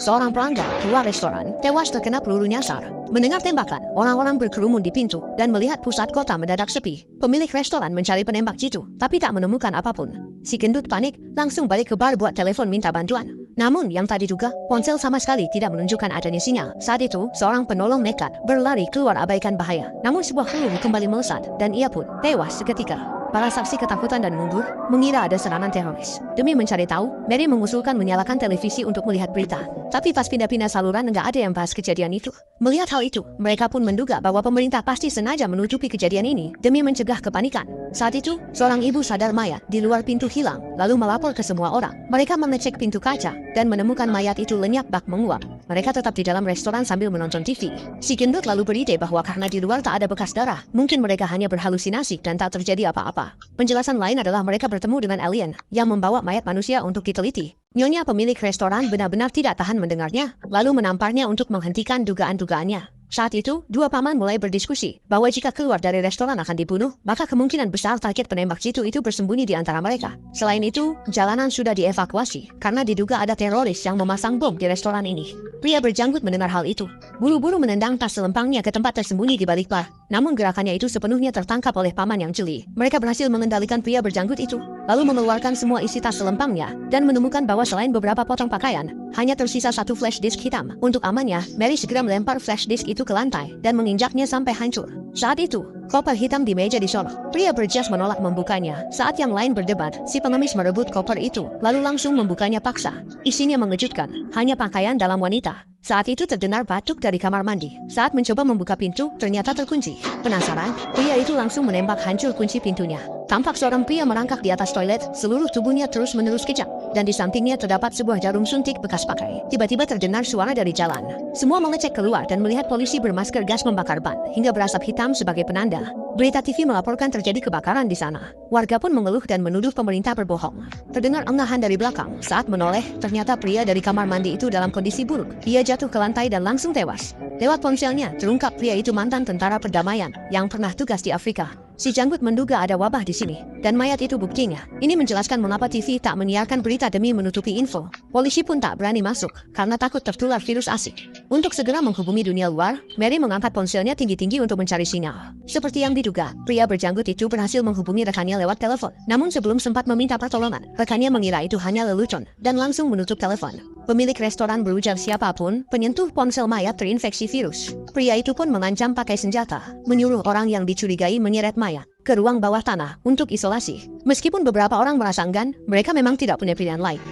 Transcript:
Seorang pelanggan keluar restoran tewas terkena peluru nyasar. Mendengar tembakan, orang-orang berkerumun di pintu dan melihat pusat kota mendadak sepi. Pemilik restoran mencari penembak jitu, tapi tak menemukan apapun. Si gendut panik, langsung balik ke bar buat telepon minta bantuan. Namun yang tadi juga, ponsel sama sekali tidak menunjukkan adanya sinyal. Saat itu, seorang penolong nekat berlari keluar abaikan bahaya. Namun sebuah peluru kembali melesat dan ia pun tewas seketika. Para saksi ketakutan dan mundur, mengira ada serangan teroris. Demi mencari tahu, Mary mengusulkan menyalakan televisi untuk melihat berita. Tapi pas pindah-pindah saluran nggak ada yang bahas kejadian itu. Melihat hal itu, mereka pun menduga bahwa pemerintah pasti sengaja menutupi kejadian ini demi mencegah kepanikan. Saat itu, seorang ibu sadar mayat di luar pintu hilang, lalu melapor ke semua orang. Mereka mengecek pintu kaca dan menemukan mayat itu lenyap bak menguap. Mereka tetap di dalam restoran sambil menonton TV. Si gendut lalu beride bahwa karena di luar tak ada bekas darah, mungkin mereka hanya berhalusinasi dan tak terjadi apa-apa. Penjelasan lain adalah mereka bertemu dengan alien yang membawa mayat manusia untuk diteliti. Nyonya pemilik restoran benar-benar tidak tahan mendengarnya, lalu menamparnya untuk menghentikan dugaan-dugaannya. Saat itu, dua paman mulai berdiskusi bahwa jika keluar dari restoran akan dibunuh, maka kemungkinan besar target penembak jitu itu bersembunyi di antara mereka. Selain itu, jalanan sudah dievakuasi karena diduga ada teroris yang memasang bom di restoran ini. Pria berjanggut mendengar hal itu. Buru-buru menendang tas selempangnya ke tempat tersembunyi di balik bar. Namun gerakannya itu sepenuhnya tertangkap oleh paman yang jeli. Mereka berhasil mengendalikan pria berjanggut itu, lalu mengeluarkan semua isi tas selempangnya dan menemukan bahwa selain beberapa potong pakaian, hanya tersisa satu flash disk hitam. Untuk amannya, Mary segera melempar flash disk itu ke lantai dan menginjaknya sampai hancur. Saat itu, koper hitam di meja disorot. Pria berjas menolak membukanya. Saat yang lain berdebat, si pengemis merebut koper itu, lalu langsung membukanya paksa. Isinya mengejutkan, hanya pakaian dalam wanita. Saat itu terdengar batuk dari kamar mandi. Saat mencoba membuka pintu, ternyata terkunci. Penasaran, pria itu langsung menembak hancur kunci pintunya. Tampak seorang pria merangkak di atas toilet, seluruh tubuhnya terus-menerus kejang. Dan di sampingnya terdapat sebuah jarum suntik bekas pakai. Tiba-tiba terdengar suara dari jalan. Semua mengecek keluar dan melihat polisi bermasker gas membakar ban, hingga berasap hitam sebagai penanda. Berita TV melaporkan terjadi kebakaran di sana. Warga pun mengeluh dan menuduh pemerintah berbohong. Terdengar engahan dari belakang. Saat menoleh, ternyata pria dari kamar mandi itu dalam kondisi buruk. Ia jatuh ke lantai dan langsung tewas. Lewat ponselnya, terungkap pria itu mantan tentara perdamaian yang pernah tugas di Afrika. Si janggut menduga ada wabah di sini, dan mayat itu buktinya. Ini menjelaskan mengapa TV tak menyiarkan berita demi menutupi info. Polisi pun tak berani masuk, karena takut tertular virus asing. Untuk segera menghubungi dunia luar, Mary mengangkat ponselnya tinggi-tinggi untuk mencari sinyal. Seperti yang diduga, pria berjanggut itu berhasil menghubungi rekannya lewat telepon. Namun sebelum sempat meminta pertolongan, rekannya mengira itu hanya lelucon, dan langsung menutup telepon. Pemilik restoran berujar siapapun penyentuh ponsel mayat terinfeksi virus. Pria itu pun mengancam pakai senjata, menyuruh orang yang dicurigai menyeret mayat ke ruang bawah tanah untuk isolasi. Meskipun beberapa orang merasa enggan, mereka memang tidak punya pilihan lain.